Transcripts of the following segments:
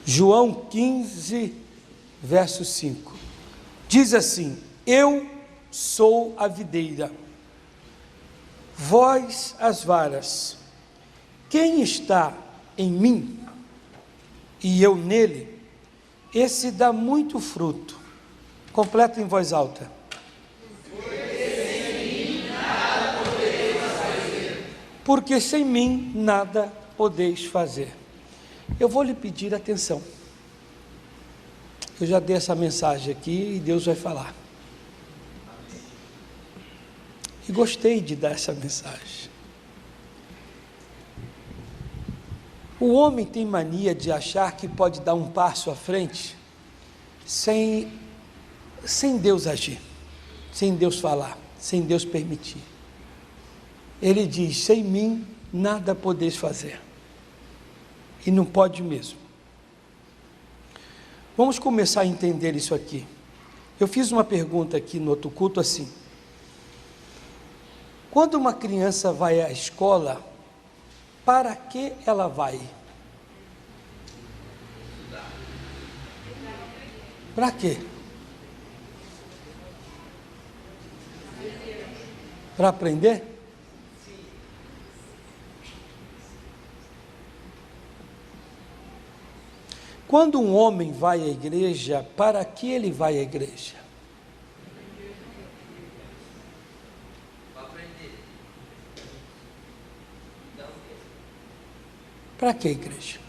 João 15, verso 5, diz assim: eu sou a videira, vós as varas. Quem está em mim e eu nele, esse dá muito fruto. Completa em voz alta. Porque sem mim nada podeis fazer. Eu vou lhe pedir atenção. Eu já dei essa mensagem aqui e Deus vai falar. E gostei de dar essa mensagem. O homem tem mania de achar que pode dar um passo à frente sem Deus agir, sem Deus falar, sem Deus permitir. Ele diz: sem mim nada podeis fazer. E não pode mesmo. Vamos começar a entender isso aqui. Eu fiz uma pergunta aqui no outro culto assim: quando uma criança vai à escola, para que ela vai? Para quê? Para aprender? Quando um homem vai à igreja, para que ele vai à igreja? Para que igreja?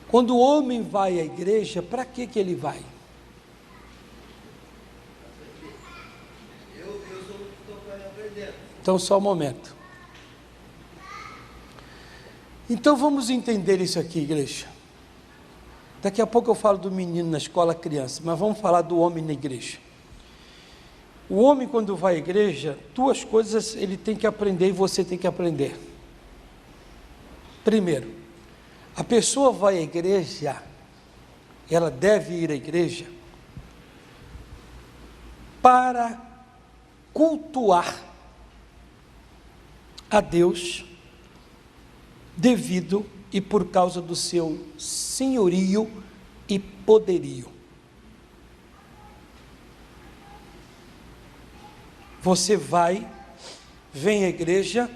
Quando o homem vai à igreja, para que ele vai? Então, só um momento. Então, vamos entender isso aqui, igreja. Daqui a pouco eu falo do menino na escola, criança, mas vamos falar do homem na igreja. O homem, quando vai à igreja, duas coisas ele tem que aprender e você tem que aprender. Primeiro, a pessoa vai à igreja, ela deve ir à igreja para cultuar a Deus devido e por causa do seu senhorio e poderio. Você vem à igreja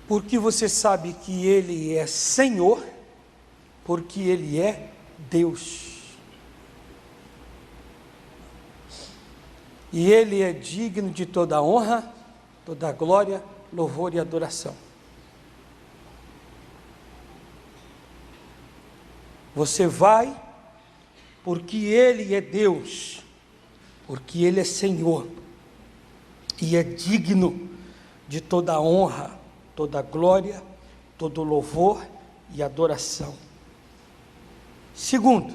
porque você sabe que Ele é Senhor, porque Ele é Deus. E Ele é digno de toda honra, toda glória, louvor e adoração. Você vai porque Ele é Deus, porque Ele é Senhor, e é digno de toda honra, toda glória, todo louvor e adoração. Segundo,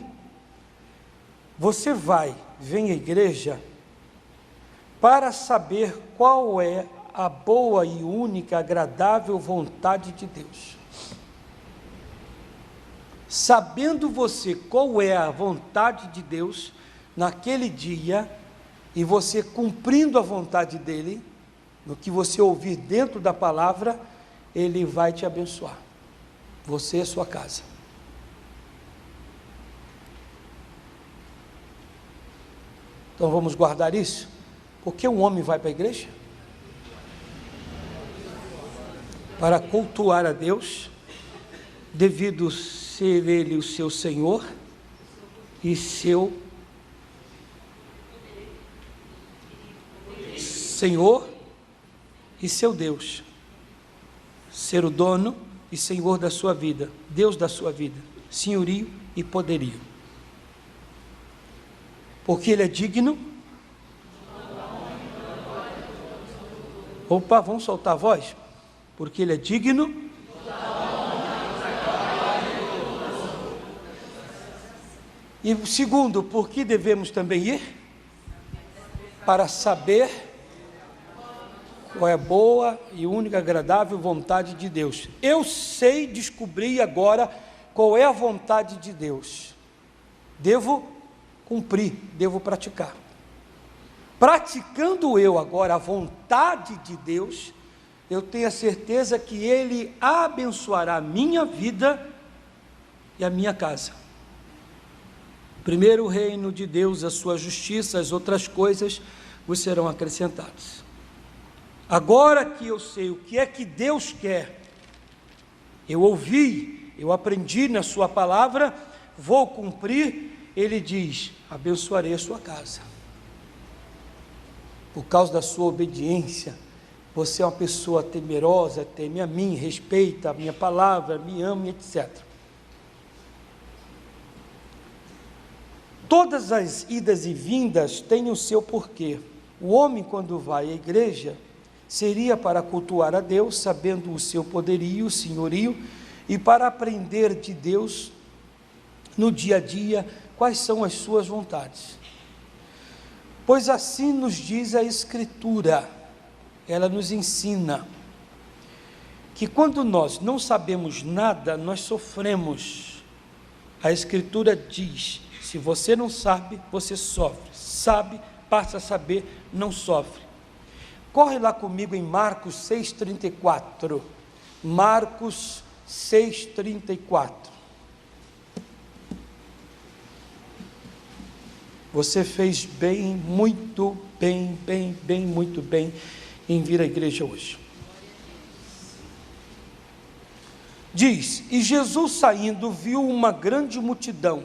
você vem à igreja para saber qual é a boa e única, agradável vontade de Deus. Sabendo você qual é a vontade de Deus naquele dia, e você cumprindo a vontade dEle, no que você ouvir dentro da palavra, Ele vai te abençoar, você e a sua casa. Então vamos guardar isso? Por que um homem vai para a igreja? Para cultuar a Deus, devido ser Ele o seu Senhor e seu Senhor e seu Deus, ser o dono e Senhor da sua vida, Deus da sua vida, senhorio e poderio, porque Ele é digno. Opa, vamos soltar a voz? Porque Ele é digno. E segundo, por que devemos também ir? Para saber qual é a boa e única agradável vontade de Deus. Eu sei descobrir agora qual é a vontade de Deus. Devo cumprir, devo praticar. Praticando eu agora a vontade de Deus, eu tenho a certeza que Ele abençoará a minha vida e a minha casa. Primeiro o reino de Deus, a sua justiça, as outras coisas vos serão acrescentadas. Agora que eu sei o que é que Deus quer, eu ouvi, eu aprendi na sua palavra, vou cumprir. Ele diz: abençoarei a sua casa. Por causa da sua obediência, você é uma pessoa temerosa, teme a mim, respeita a minha palavra, me ama, etc. Todas as idas e vindas têm o seu porquê. O homem, quando vai à igreja, seria para cultuar a Deus, sabendo o seu poderio, o senhorio, e para aprender de Deus no dia a dia quais são as suas vontades. Pois assim nos diz a Escritura, ela nos ensina que quando nós não sabemos nada, nós sofremos. A Escritura diz: se você não sabe, você sofre. Sabe, passa a saber, não sofre. Corre lá comigo em Marcos 6,34. Marcos 6,34. Você fez bem, muito bem, muito bem em vir à igreja hoje. Diz: e Jesus saindo viu uma grande multidão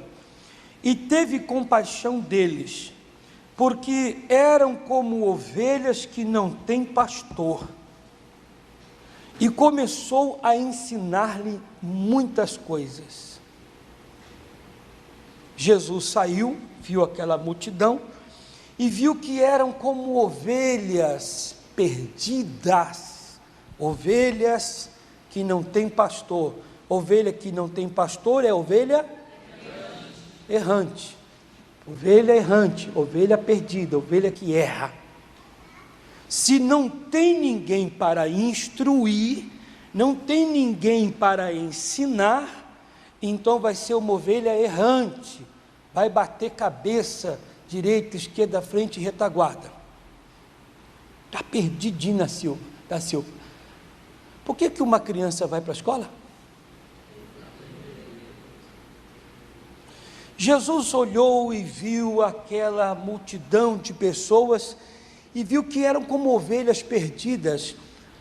e teve compaixão deles, porque eram como ovelhas que não têm pastor, e começou a ensinar-lhe muitas coisas. Jesus saiu, viu aquela multidão, e viu que eram como ovelhas perdidas, ovelhas que não têm pastor. Ovelha que não tem pastor é ovelha errante, ovelha errante, ovelha perdida, ovelha que erra. Se não tem ninguém para instruir, não tem ninguém para ensinar, então vai ser uma ovelha errante, vai bater cabeça, direita, esquerda, frente e retaguarda. Está perdidinho da Silva. Por que uma criança vai para a escola? Jesus olhou e viu aquela multidão de pessoas, e viu que eram como ovelhas perdidas,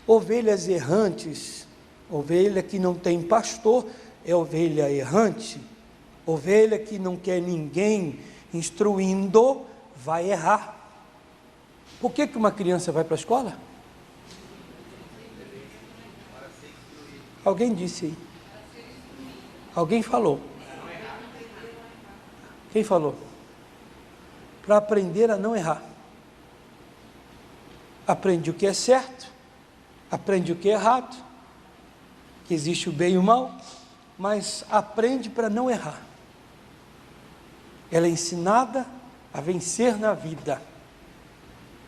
ovelhas errantes. Ovelha que não tem pastor é ovelha errante, ovelha que não quer ninguém instruindo, vai errar. Por que uma criança vai para a escola? Alguém disse aí? Alguém falou? Quem falou? Para aprender a não errar. Aprende o que é certo, aprende o que é errado, que existe o bem e o mal, mas aprende para não errar. Ela é ensinada a vencer na vida.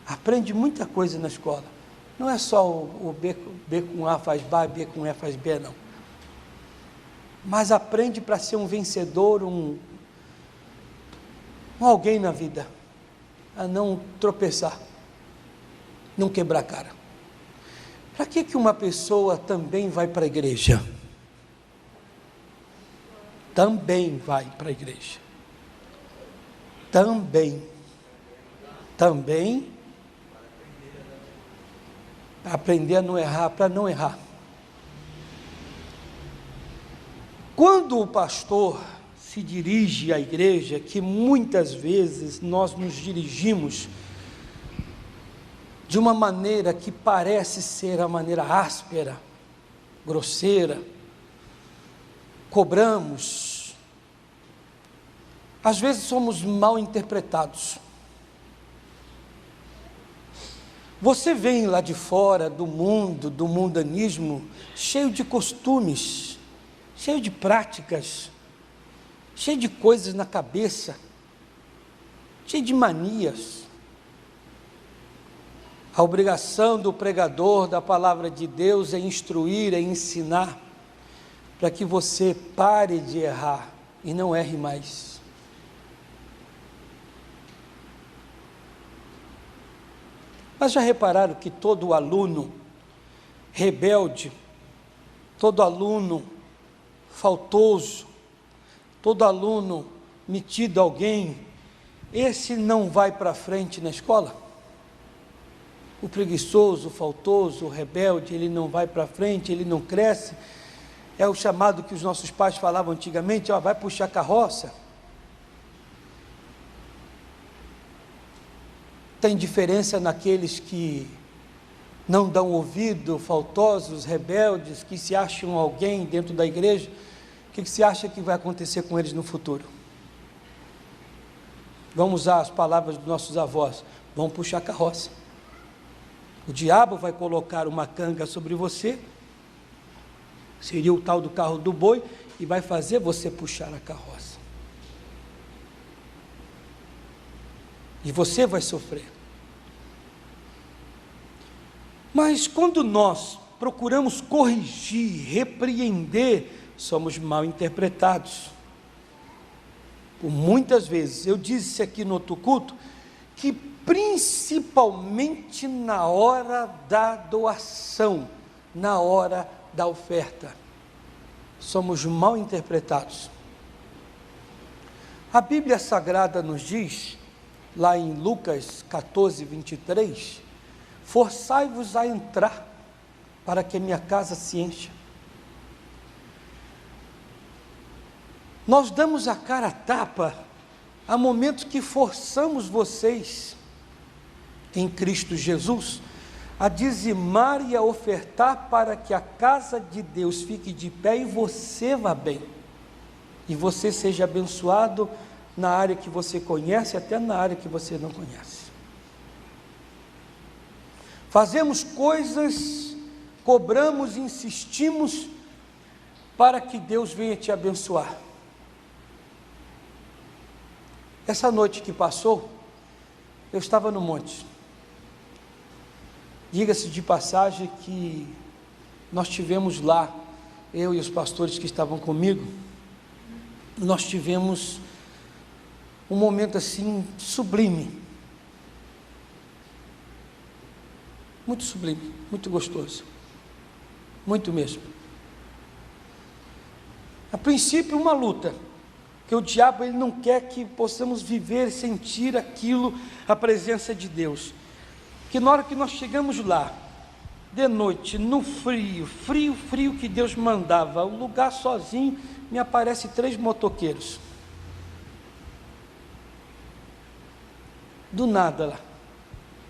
Aprende muita coisa na escola. Não é só o B com A faz B, B com E faz B, não. Mas aprende para ser um vencedor, um alguém na vida, a não tropeçar, não quebrar a cara. Para que uma pessoa também vai para a igreja? Também vai para a igreja. Também. Aprender a não errar, para não errar. Quando o pastor se dirige à igreja, que muitas vezes nós nos dirigimos de uma maneira que parece ser a maneira áspera, grosseira, cobramos, às vezes somos mal interpretados. Você vem lá de fora do mundo, do mundanismo, cheio de costumes, cheio de práticas, cheio de coisas na cabeça, cheio de manias. A obrigação do pregador da palavra de Deus é instruir, é ensinar, para que você pare de errar e não erre mais. Mas já repararam que todo aluno rebelde, todo aluno faltoso, todo aluno metido a alguém, esse não vai para frente na escola? O preguiçoso, o faltoso, o rebelde, ele não vai para frente, ele não cresce. É o chamado que os nossos pais falavam antigamente, ó, vai puxar carroça. Tem diferença naqueles que não dão ouvido, faltosos, rebeldes, que se acham alguém dentro da igreja. O que você acha que vai acontecer com eles no futuro? Vamos usar as palavras dos nossos avós, vão puxar carroça. O diabo vai colocar uma canga sobre você, seria o tal do carro do boi, e vai fazer você puxar a carroça. E você vai sofrer. Mas quando nós procuramos corrigir, repreender, somos mal interpretados. Por muitas vezes, eu disse aqui no outro culto, que principalmente na hora da doação, na hora da oferta, somos mal interpretados. A Bíblia Sagrada nos diz, lá em Lucas 14, 23, forçai-vos a entrar, para que minha casa se encha. Nós damos a cara a tapa, há momentos que forçamos vocês, em Cristo Jesus, a dizimar e a ofertar, para que a casa de Deus fique de pé e você vá bem, e você seja abençoado na área que você conhece, até na área que você não conhece. Fazemos coisas, cobramos, insistimos, para que Deus venha te abençoar. Essa noite que passou, eu estava no monte. Diga-se de passagem que nós tivemos lá, eu e os pastores que estavam comigo, nós tivemos um momento assim sublime, muito sublime, muito gostoso, muito mesmo. A princípio uma luta, que o diabo ele não quer que possamos viver, sentir aquilo, a presença de Deus, que na hora que nós chegamos lá, de noite, no frio que Deus mandava, o lugar sozinho, me aparece 3 motoqueiros, do nada lá,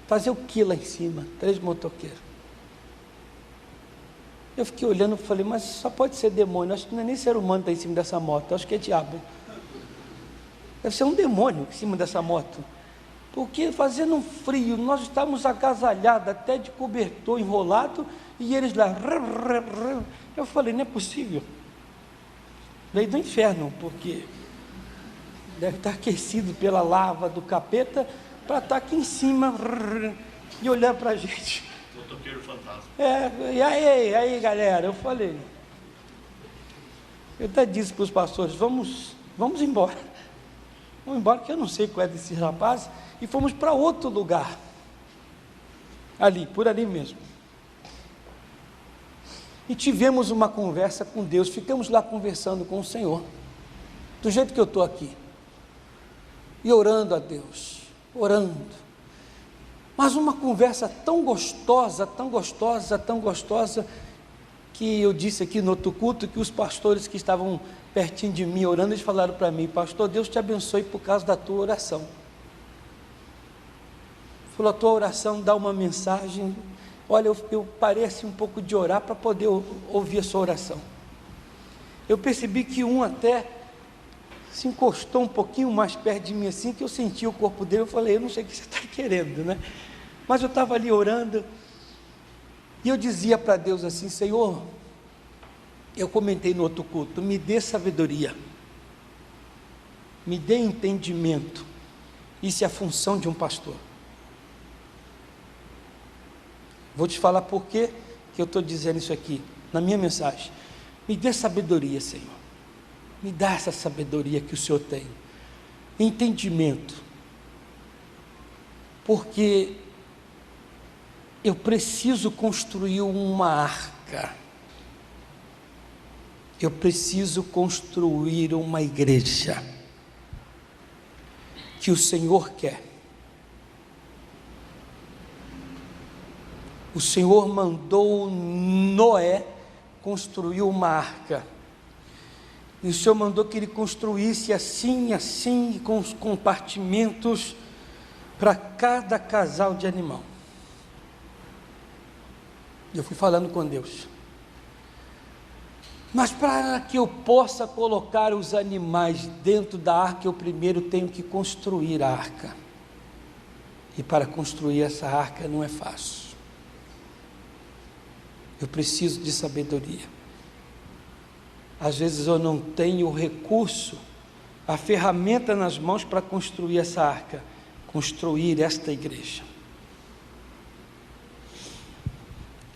fazer o que lá em cima? 3 motoqueiros, eu fiquei olhando e falei, mas só pode ser demônio, acho que não é nem ser humano que está em cima dessa moto, acho que é diabo, deve ser um demônio em cima dessa moto, porque fazendo um frio, nós estávamos agasalhados, até de cobertor enrolado, e eles lá, eu falei, não é possível, veio do inferno, porque deve estar aquecido pela lava do capeta, para estar aqui em cima, e olhar para a gente, motoqueiro fantasma. e aí galera, eu falei, eu até disse para os pastores, vamos embora, que eu não sei qual é desses rapazes, e fomos para outro lugar, por ali mesmo, e tivemos uma conversa com Deus, ficamos lá conversando com o Senhor, do jeito que eu estou aqui, e orando a Deus, mas uma conversa tão gostosa, que eu disse aqui no outro culto, que os pastores que estavam pertinho de mim orando, eles falaram para mim, pastor, Deus te abençoe por causa da tua oração. Falou, a tua oração dá uma mensagem, olha, eu parei assim um pouco de orar para poder ouvir a sua oração. Eu percebi que um até se encostou um pouquinho mais perto de mim assim, que eu senti o corpo dele, eu falei, eu não sei o que você está querendo, né? Mas eu estava ali orando, e eu dizia para Deus assim, Senhor, eu comentei no outro culto, me dê sabedoria, me dê entendimento, isso é a função de um pastor. Vou te falar por que eu estou dizendo isso aqui, na minha mensagem, me dê sabedoria, Senhor, me dá essa sabedoria que o Senhor tem, entendimento, porque eu preciso construir uma arca, Eu preciso construir uma igreja que o Senhor quer. O Senhor mandou Noé construir uma arca. E o Senhor mandou que ele construísse assim, com os compartimentos para cada casal de animal. Eu fui falando com Deus. Mas para que eu possa colocar os animais dentro da arca, eu primeiro tenho que construir a arca. E para construir essa arca não é fácil. Eu preciso de sabedoria. Às vezes eu não tenho o recurso, a ferramenta nas mãos para construir essa arca, construir esta igreja.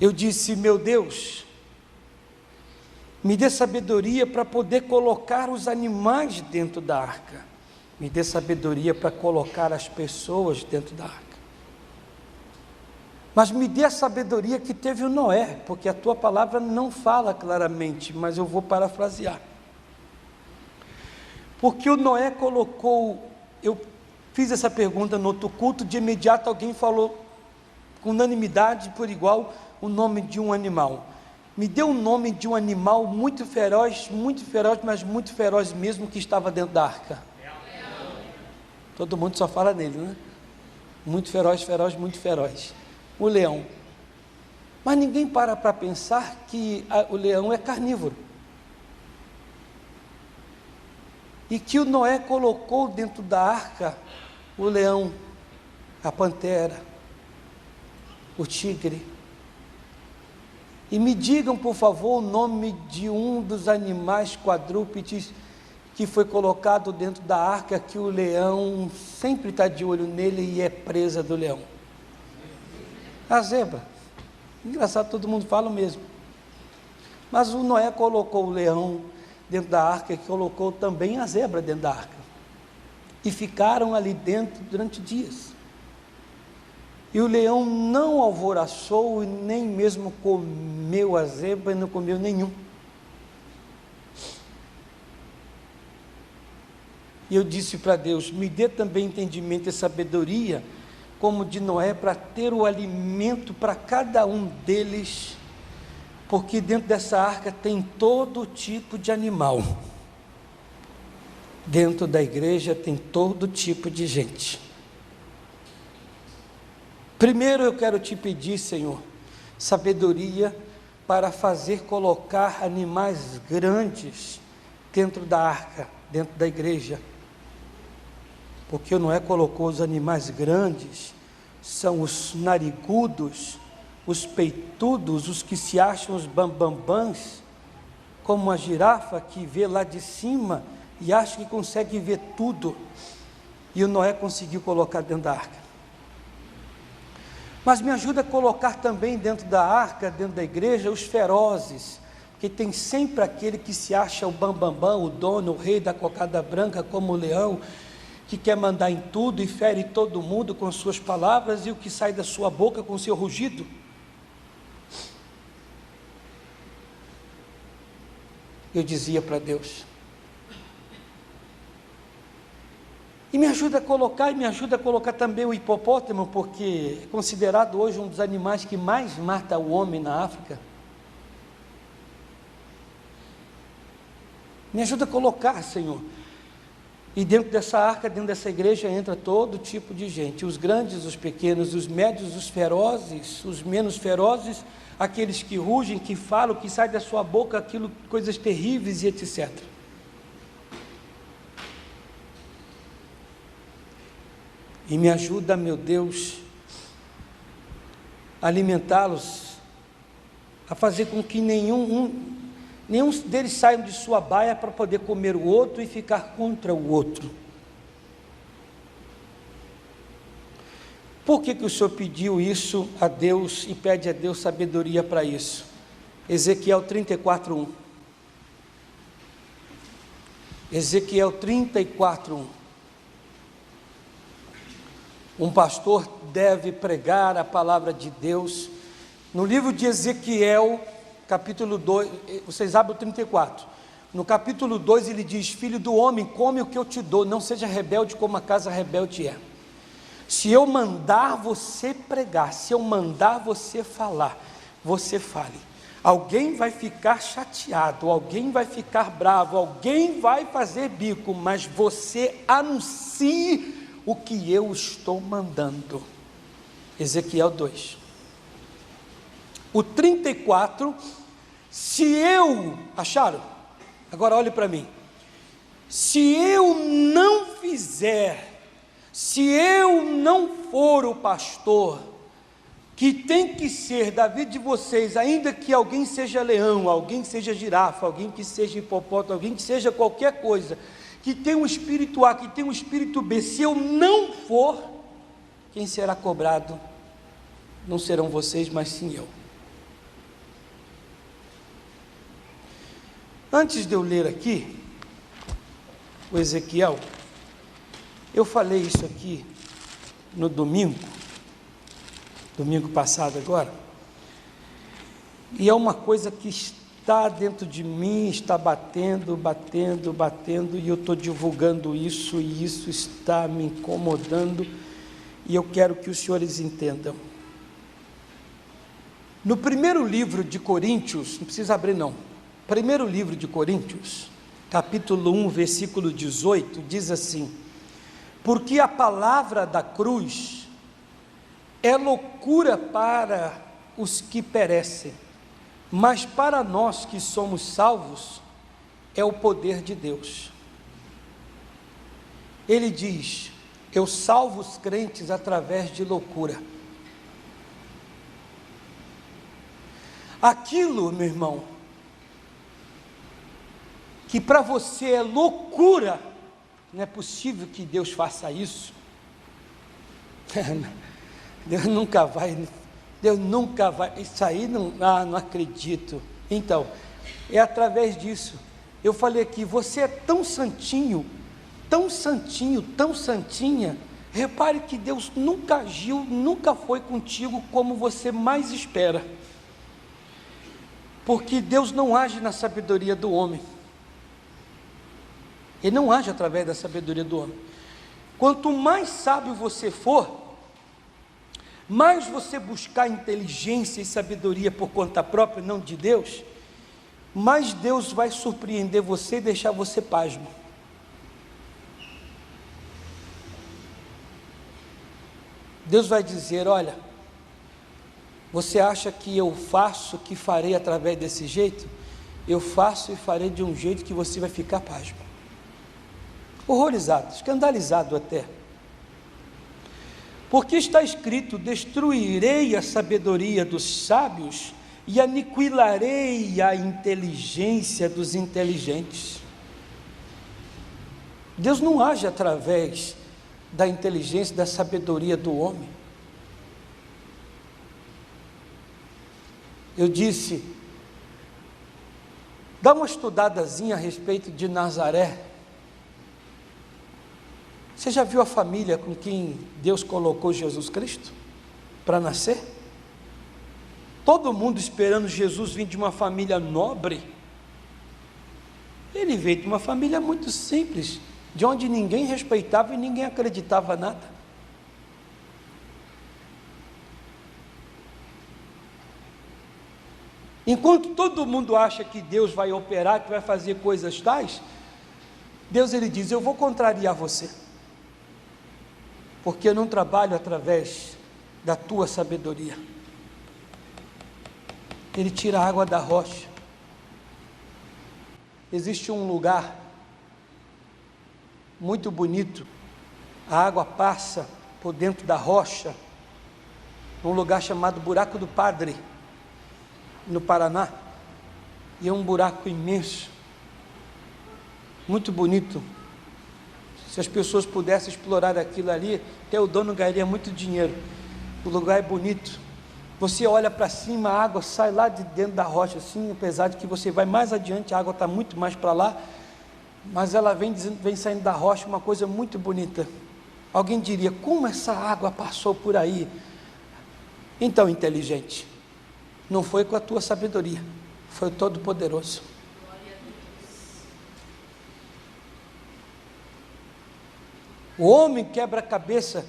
Eu disse: meu Deus, me dê sabedoria para poder colocar os animais dentro da arca. Me dê sabedoria para colocar as pessoas dentro da arca. Mas me dê a sabedoria que teve o Noé, porque a tua palavra não fala claramente, mas eu vou parafrasear. Porque o Noé colocou, eu fiz essa pergunta no outro culto, de imediato alguém falou, com unanimidade, por igual, o nome de um animal. Me deu o nome de um animal muito feroz, mas muito feroz mesmo, que estava dentro da arca. Todo mundo só fala nele, né? Muito feroz, muito feroz. O leão. Mas ninguém para pensar que o leão é carnívoro. E que o Noé colocou dentro da arca o leão, a pantera, o tigre. E me digam, por favor, o nome de um dos animais quadrúpedes que foi colocado dentro da arca, que o leão sempre está de olho nele e é presa do leão. A zebra. Engraçado, todo mundo fala o mesmo. Mas o Noé colocou o leão dentro da arca e colocou também a zebra dentro da arca. E ficaram ali dentro durante dias. E o leão não alvoroçou e nem mesmo comeu a zebra, e não comeu nenhum. E eu disse para Deus: me dê também entendimento e sabedoria, como de Noé, para ter o alimento para cada um deles, porque dentro dessa arca tem todo tipo de animal. Dentro da igreja tem todo tipo de gente. Primeiro eu quero te pedir, Senhor, sabedoria para fazer colocar animais grandes dentro da arca, dentro da igreja. Porque o Noé colocou os animais grandes, são os narigudos, os peitudos, os que se acham os bambambãs, como a girafa que vê lá de cima e acha que consegue ver tudo. E o Noé conseguiu colocar dentro da arca. Mas me ajuda a colocar também dentro da arca, dentro da igreja, os ferozes, porque tem sempre aquele que se acha o bambambam, o dono, o rei da cocada branca, como o leão, que quer mandar em tudo e fere todo mundo com suas palavras e o que sai da sua boca com seu rugido. Eu dizia para Deus, e me ajuda a colocar também o hipopótamo, porque é considerado hoje um dos animais que mais mata o homem na África. Me ajuda a colocar, Senhor. E dentro dessa arca, dentro dessa igreja, entra todo tipo de gente, os grandes, os pequenos, os médios, os ferozes, os menos ferozes, aqueles que rugem, que falam, que sai da sua boca aquilo, coisas terríveis e etc. E me ajuda, meu Deus, a alimentá-los, a fazer com que nenhum deles saiam de sua baia para poder comer o outro e ficar contra o outro. Por que o Senhor pediu isso a Deus e pede a Deus sabedoria para isso? Ezequiel 34:1. Ezequiel 34:1. Um pastor deve pregar a palavra de Deus. No livro de Ezequiel, capítulo 2, vocês abrem o 34. No capítulo 2 ele diz: filho do homem, come o que eu te dou, não seja rebelde como a casa rebelde é. Se eu mandar você pregar, se eu mandar você falar, você fale. Alguém vai ficar chateado, alguém vai ficar bravo, alguém vai fazer bico, mas você anuncie o que eu estou mandando. Ezequiel 2. O 34, se eu, acharam? Agora olhe para mim. Se eu não fizer, se eu não for o pastor, que tem que ser da vida de vocês, ainda que alguém seja leão, alguém seja girafa, alguém que seja hipopótamo, alguém que seja qualquer coisa, que tem um espírito A, que tem um espírito B, se eu não for, quem será cobrado não serão vocês, mas sim eu. Antes de eu ler aqui o Ezequiel, eu falei isso aqui no domingo passado agora, e é uma coisa que está dentro de mim, está batendo, e eu estou divulgando isso, e isso está me incomodando, e eu quero que os senhores entendam. No primeiro livro de Coríntios, não precisa abrir não, primeiro livro de Coríntios, capítulo 1, versículo 18, diz assim: porque a palavra da cruz é loucura para os que perecem, mas para nós que somos salvos, é o poder de Deus. Ele diz: eu salvo os crentes através de loucura. Aquilo, meu irmão, que para você é loucura, não é possível que Deus faça isso. Deus nunca vai, isso aí não acredito. Então, é através disso. Eu falei aqui, você é tão santinho, tão santinha, repare que Deus nunca agiu, nunca foi contigo como você mais espera, porque Deus não age na sabedoria do homem, Ele não age através da sabedoria do homem. Quanto mais sábio você for, mais você buscar inteligência e sabedoria por conta própria, não de Deus, mais Deus vai surpreender você e deixar você pasmo. Deus vai dizer: olha, você acha que eu faço, que farei através desse jeito? Eu faço e farei de um jeito que você vai ficar pasmo, horrorizado, escandalizado até. Porque está escrito: destruirei a sabedoria dos sábios e aniquilarei a inteligência dos inteligentes. Deus não age através da inteligência, da sabedoria do homem. Eu disse, dá uma estudadazinha a respeito de Nazaré. Você já viu a família com quem Deus colocou Jesus Cristo para nascer? Todo mundo esperando Jesus vir de uma família nobre. Ele veio de uma família muito simples, de onde ninguém respeitava e ninguém acreditava nada. Enquanto todo mundo acha que Deus vai operar, que vai fazer coisas tais, Deus, ele diz: eu vou contrariar você, porque eu não trabalho através da tua sabedoria. Ele tira a água da rocha. Existe um lugar muito bonito, a água passa por dentro da rocha, num lugar chamado Buraco do Padre, no Paraná, e é um buraco imenso, muito bonito. Se as pessoas pudessem explorar aquilo ali, até o dono ganharia muito dinheiro. O lugar é bonito, você olha para cima, a água sai lá de dentro da rocha assim, apesar de que você vai mais adiante, a água está muito mais para lá, mas ela vem saindo da rocha, uma coisa muito bonita. Alguém diria: como essa água passou por aí? Então, inteligente, não foi com a tua sabedoria, foi o Todo-Poderoso. O homem quebra-cabeça.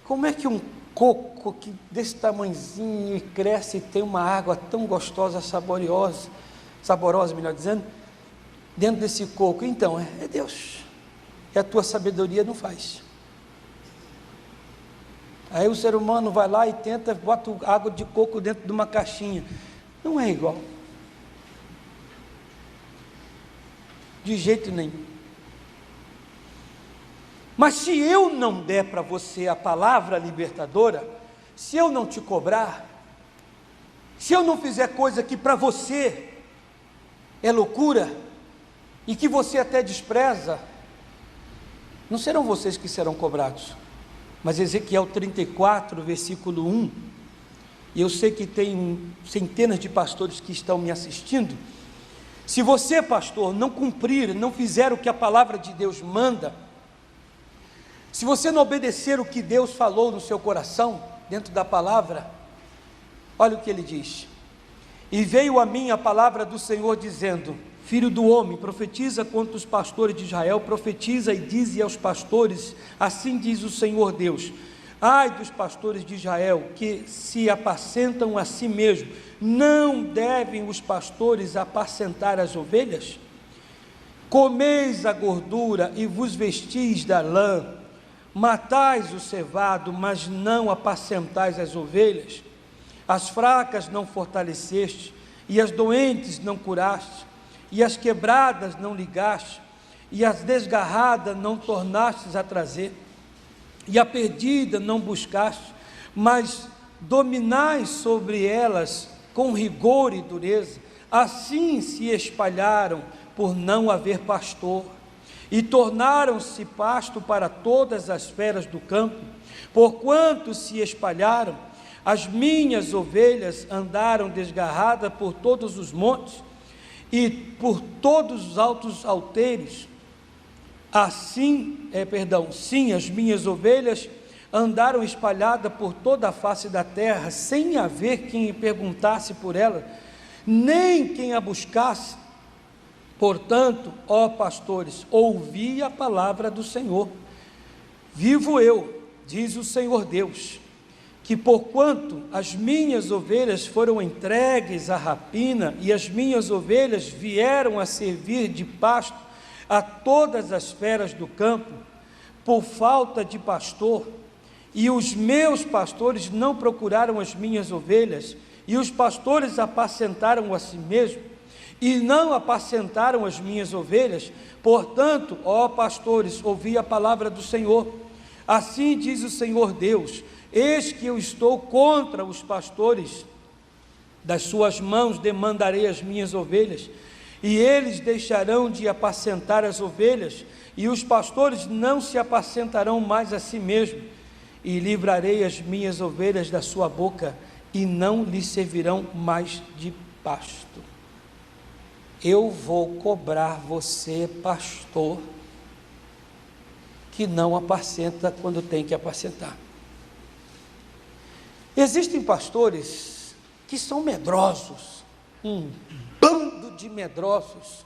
Como é que um coco que desse tamanhozinho e cresce e tem uma água tão gostosa, saborosa, melhor dizendo, dentro desse coco? Então, é Deus. E a tua sabedoria não faz. Aí o ser humano vai lá e tenta, bota água de coco dentro de uma caixinha. Não é igual. De jeito nenhum. Mas se eu não der para você a palavra libertadora, se eu não te cobrar, se eu não fizer coisa que para você é loucura, e que você até despreza, não serão vocês que serão cobrados. Mas Ezequiel 34, versículo 1, e eu sei que tem centenas de pastores que estão me assistindo. Se você, pastor, não cumprir, não fizer o que a palavra de Deus manda, se você não obedecer o que Deus falou no seu coração, dentro da palavra, olha o que ele diz: e veio a mim a palavra do Senhor dizendo: filho do homem, profetiza contra os pastores de Israel, profetiza e dize aos pastores, assim diz o Senhor Deus: ai dos pastores de Israel, que se apacentam a si mesmos, não devem os pastores apacentar as ovelhas? Comeis a gordura e vos vestis da lã, matais o cevado, mas não apacentais as ovelhas, as fracas não fortaleceste, e as doentes não curaste, e as quebradas não ligaste, e as desgarradas não tornastes a trazer, e a perdida não buscaste, mas dominais sobre elas com rigor e dureza. Assim se espalharam por não haver pastor, e tornaram-se pasto para todas as feras do campo. Porquanto se espalharam, as minhas ovelhas andaram desgarradas por todos os montes e por todos os altos outeiros. Sim, as minhas ovelhas andaram espalhadas por toda a face da terra, sem haver quem perguntasse por ela, nem quem a buscasse. Portanto, ó pastores, ouvi a palavra do Senhor. Vivo eu, diz o Senhor Deus, que porquanto as minhas ovelhas foram entregues à rapina, e as minhas ovelhas vieram a servir de pasto a todas as feras do campo, por falta de pastor, e os meus pastores não procuraram as minhas ovelhas, e os pastores apacentaram a si mesmos, e não apacentaram as minhas ovelhas. Portanto, ó pastores, ouvi a palavra do Senhor. Assim diz o Senhor Deus: eis que eu estou contra os pastores, das suas mãos demandarei as minhas ovelhas, e eles deixarão de apacentar as ovelhas, e os pastores não se apacentarão mais a si mesmos, e livrarei as minhas ovelhas da sua boca, e não lhes servirão mais de pasto. Eu vou cobrar você, pastor, que não apacenta quando tem que apacentar. Existem pastores que são medrosos, um bando de medrosos,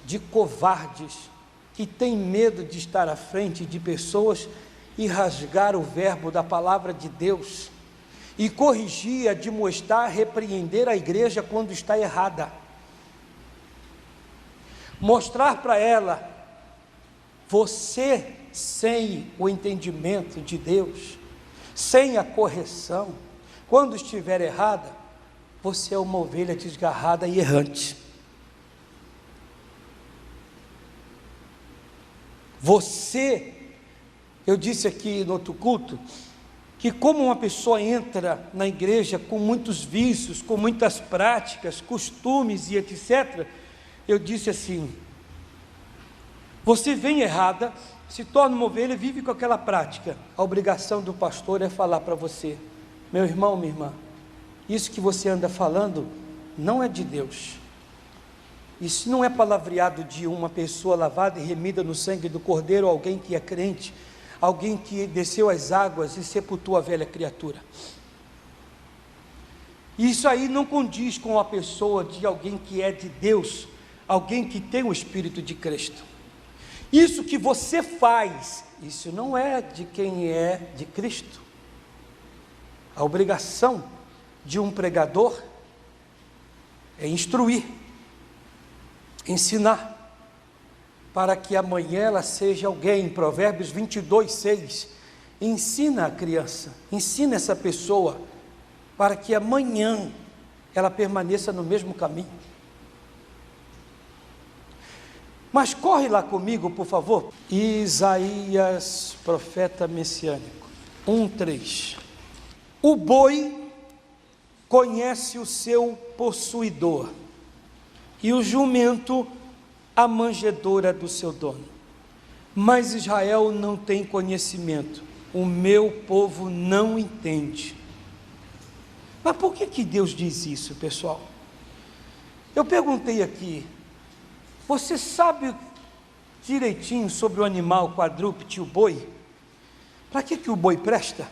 de covardes, que tem medo de estar à frente de pessoas e rasgar o verbo da palavra de Deus, e corrigir, admoestar, repreender a igreja quando está errada, mostrar para ela: você sem o entendimento de Deus, sem a correção, quando estiver errada, você é uma ovelha desgarrada e errante. Eu disse aqui no outro culto, que como uma pessoa entra na igreja com muitos vícios, com muitas práticas, costumes e etc., eu disse assim: você vem errada, se torna uma ovelha e vive com aquela prática. A obrigação do pastor é falar para você: meu irmão, minha irmã, isso que você anda falando não é de Deus, isso não é palavreado de uma pessoa lavada e remida no sangue do Cordeiro, alguém que é crente, alguém que desceu as águas e sepultou a velha criatura. Isso aí não condiz com a pessoa de alguém que é de Deus, alguém que tem o Espírito de Cristo. Isso que você faz, isso não é de quem é de Cristo. A obrigação de um pregador é instruir, ensinar, para que amanhã ela seja alguém. Provérbios 22:6, ensina a criança, ensina essa pessoa, para que amanhã ela permaneça no mesmo caminho. Mas corre lá comigo, por favor, Isaías, profeta messiânico, 1:3. O boi conhece o seu possuidor, e o jumento a manjedoura do seu dono. Mas Israel não tem conhecimento, o meu povo não entende. Mas por que Deus diz isso, pessoal? Eu perguntei aqui, você sabe direitinho sobre o animal quadrúpede, o boi? Para que o boi presta?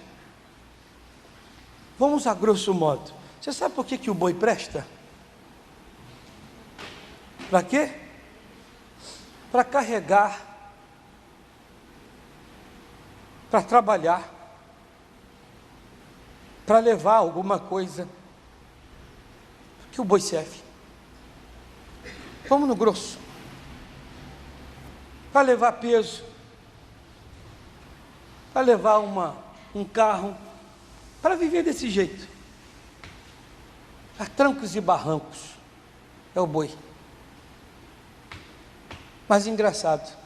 Vamos a grosso modo. Você sabe por que o boi presta? Para quê? Para carregar, para trabalhar, para levar alguma coisa que o boi serve. Vamos no grosso. Para levar peso, para levar um carro, para viver desse jeito. A trancos e barrancos é o boi. Mas engraçado,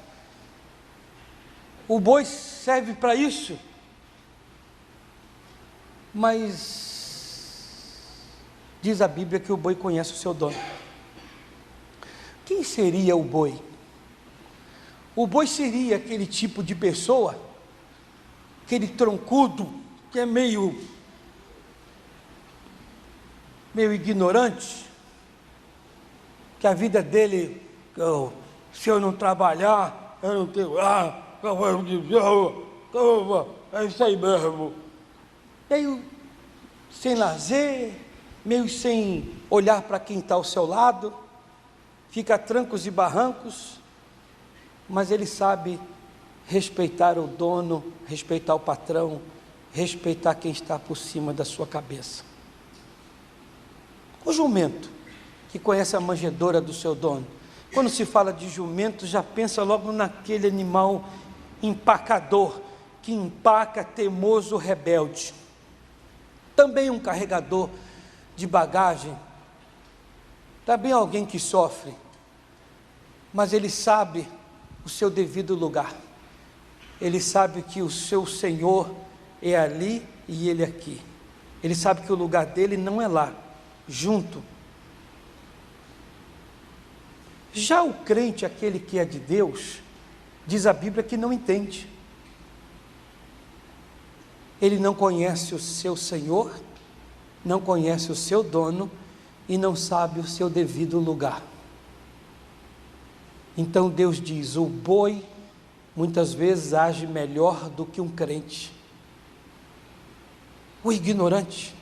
o boi serve para isso, mas diz a Bíblia que o boi conhece o seu dono. Quem seria o boi? O boi seria aquele tipo de pessoa, aquele troncudo, que é meio ignorante, que a vida dele, se eu não trabalhar, eu não tenho é isso aí mesmo. Meio sem lazer, meio sem olhar para quem está ao seu lado, fica a trancos e barrancos, mas ele sabe respeitar o dono, respeitar o patrão, respeitar quem está por cima da sua cabeça. O jumento, que conhece a manjedoura do seu dono, quando se fala de jumento, já pensa logo naquele animal empacador, que empaca, teimoso, rebelde. Também um carregador de bagagem, também alguém que sofre, mas ele sabe o seu devido lugar. Ele sabe que o seu Senhor é ali e ele aqui. Ele sabe que o lugar dele não é lá, junto. Já o crente, aquele que é de Deus, diz a Bíblia que não entende. Ele não conhece o seu Senhor, não conhece o seu dono e não sabe o seu devido lugar. Então Deus diz, o boi muitas vezes age melhor do que um crente. O ignorante.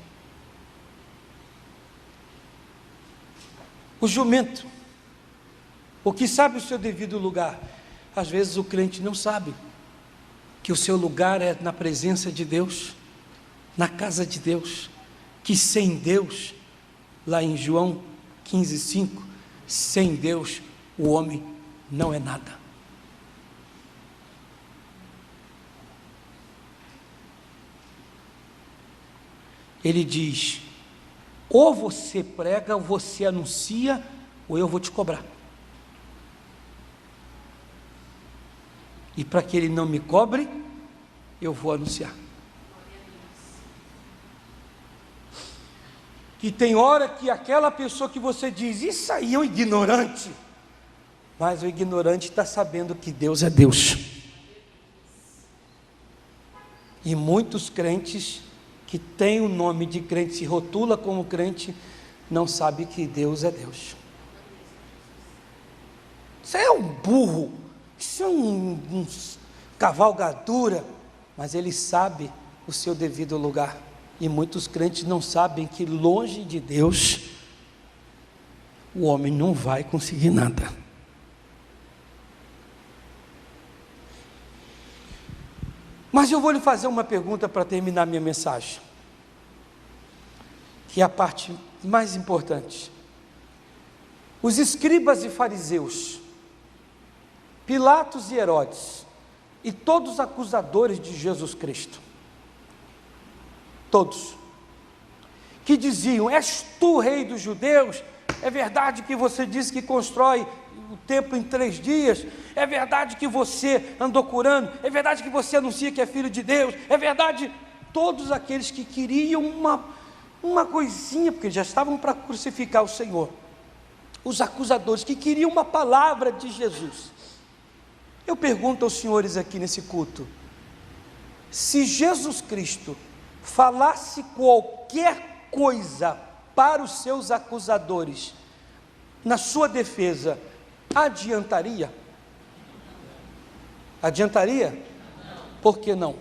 O jumento, o que sabe o seu devido lugar. Às vezes o crente não sabe que o seu lugar é na presença de Deus, na casa de Deus, que sem Deus, lá em João 15:5, sem Deus o homem não é nada. Ele diz, ou você prega, ou você anuncia, ou eu vou te cobrar. E para que ele não me cobre, eu vou anunciar. Que tem hora que aquela pessoa que você diz, isso aí é um ignorante, mas o ignorante está sabendo que Deus é Deus. E muitos crentes que têm o nome de crente, se rotula como crente, não sabe que Deus é Deus. Isso é um burro, isso é um cavalgadura, mas ele sabe o seu devido lugar. E muitos crentes não sabem que longe de Deus, o homem não vai conseguir nada. Mas eu vou lhe fazer uma pergunta para terminar minha mensagem, que é a parte mais importante. Os escribas e fariseus, Pilatos e Herodes, e todos os acusadores de Jesus Cristo, todos, que diziam: és tu rei dos judeus? É verdade que você disse que constrói o templo em 3 dias? É verdade que você andou curando? É verdade que você anuncia que é filho de Deus? É verdade? Todos aqueles que queriam uma coisinha, porque já estavam para crucificar o Senhor, os acusadores que queriam uma palavra de Jesus. Eu pergunto aos senhores aqui nesse culto: se Jesus Cristo falasse qualquer coisa para os seus acusadores, na sua defesa, adiantaria? Adiantaria? Por que não?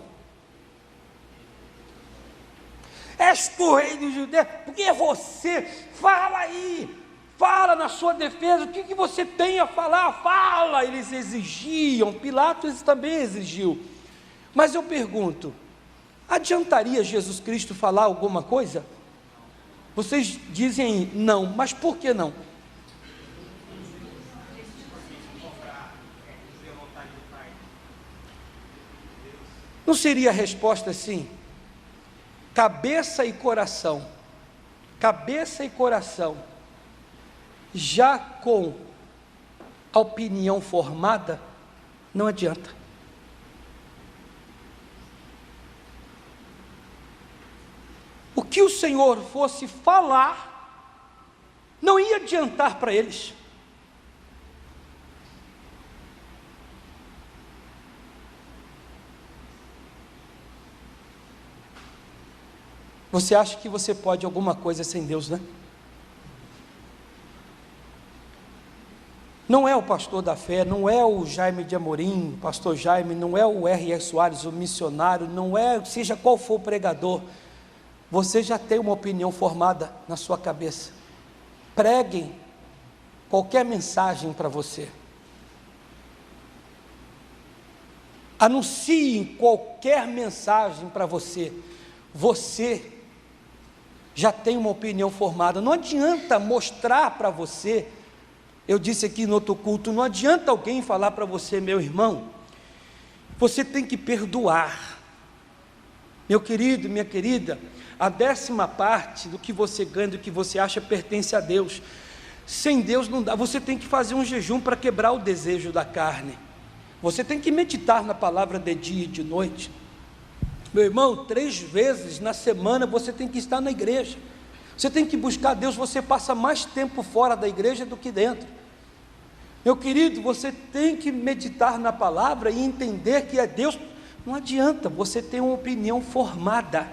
És tu rei dos judeus? Porque você, fala aí, fala na sua defesa, o que você tem a falar? Fala. Eles exigiam, Pilatos também exigiu. Mas eu pergunto: adiantaria Jesus Cristo falar alguma coisa? Vocês dizem não, mas por que não? Não seria a resposta assim? Cabeça e coração, já com a opinião formada, não adianta. O que o Senhor fosse falar, não ia adiantar para eles. Você acha que você pode alguma coisa sem Deus, né? Não é o pastor da fé, não é o Jaime de Amorim, o pastor Jaime, não é o R.R. Soares, o missionário, não é, seja qual for o pregador, você já tem uma opinião formada na sua cabeça. Preguem qualquer mensagem para você, anunciem qualquer mensagem para você, você já tem uma opinião formada. Não adianta mostrar para você, eu disse aqui no outro culto, não adianta alguém falar para você: meu irmão, você tem que perdoar. Meu querido, minha querida, a 10ª parte do que você ganha, do que você acha, pertence a Deus. Sem Deus não dá. Você tem que fazer um jejum para quebrar o desejo da carne. Você tem que meditar na palavra de dia e de noite. Meu irmão, 3 vezes na semana você tem que estar na igreja. Você tem que buscar Deus. Você passa mais tempo fora da igreja do que dentro. Meu querido, você tem que meditar na palavra e entender que é Deus. Não adianta você ter uma opinião formada.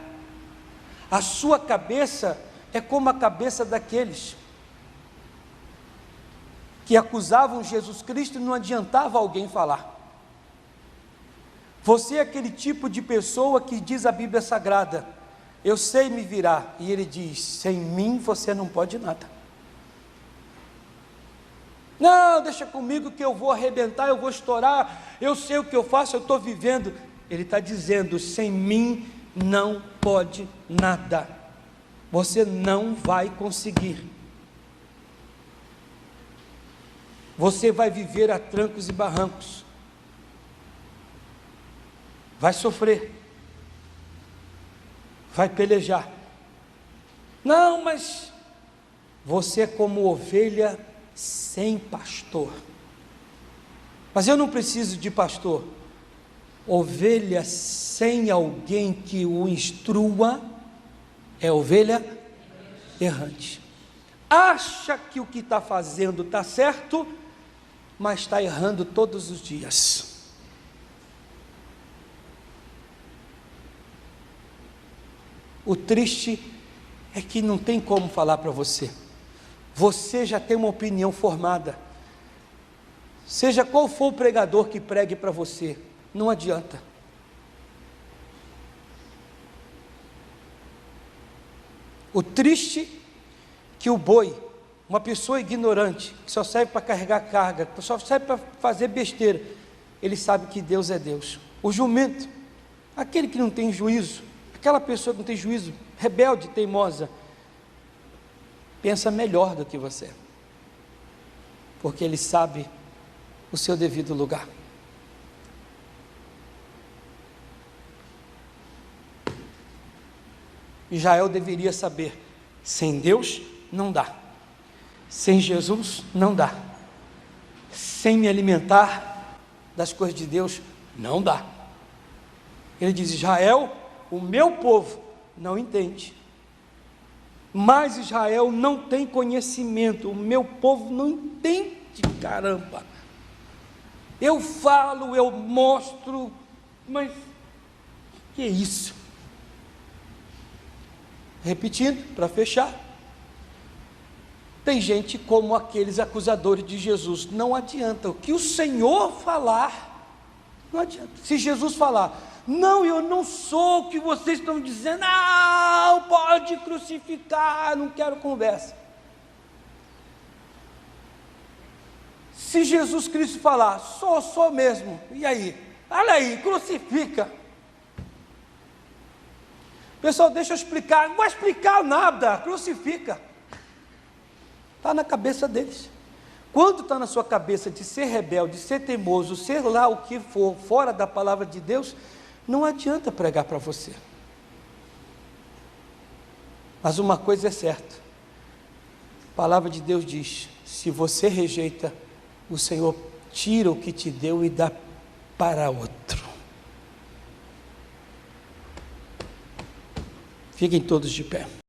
A sua cabeça é como a cabeça daqueles que acusavam Jesus Cristo e não adiantava alguém falar. Você é aquele tipo de pessoa que diz a Bíblia Sagrada: eu sei me virar, e ele diz: sem mim você não pode nada. Não, deixa comigo que eu vou arrebentar, eu vou estourar, eu sei o que eu faço, eu estou vivendo. Ele está dizendo: sem mim não pode nada, você não vai conseguir, você vai viver a trancos e barrancos, vai sofrer, vai pelejar. Não, mas você é como ovelha sem pastor. Mas eu não preciso de pastor. Ovelha sem alguém que o instrua é ovelha errante. Acha que o que está fazendo está certo, mas está errando todos os dias. O triste é que não tem como falar para você. Você já tem uma opinião formada. Seja qual for o pregador que pregue para você, não adianta. O triste é que o boi, uma pessoa ignorante, que só serve para carregar carga, que só serve para fazer besteira, ele sabe que Deus é Deus. O jumento, Aquele que não tem juízo, aquela pessoa que não tem juízo, rebelde, teimosa, pensa melhor do que você, porque ele sabe o seu devido lugar. Israel deveria saber: sem Deus não dá, sem Jesus não dá, sem me alimentar das coisas de Deus não dá. Ele diz: Israel, o meu povo não entende, mas Israel não tem conhecimento, o meu povo não entende, caramba. Eu falo, eu mostro, mas que é isso? Repetindo, para fechar, tem gente como aqueles acusadores de Jesus, não adianta, o que o Senhor falar, não adianta. Se Jesus falar: não, eu não sou o que vocês estão dizendo, não, pode crucificar, não quero conversa. Se Jesus Cristo falar: sou mesmo, e aí? Olha aí, crucifica. Pessoal, deixa eu explicar. Não vai explicar nada, crucifica. Está na cabeça deles. Quando está na sua cabeça de ser rebelde, de ser teimoso, ser lá o que for, fora da palavra de Deus, não adianta pregar para você. Mas uma coisa é certa, a palavra de Deus diz: se você rejeita, o Senhor tira o que te deu e dá para outro. Fiquem todos de pé.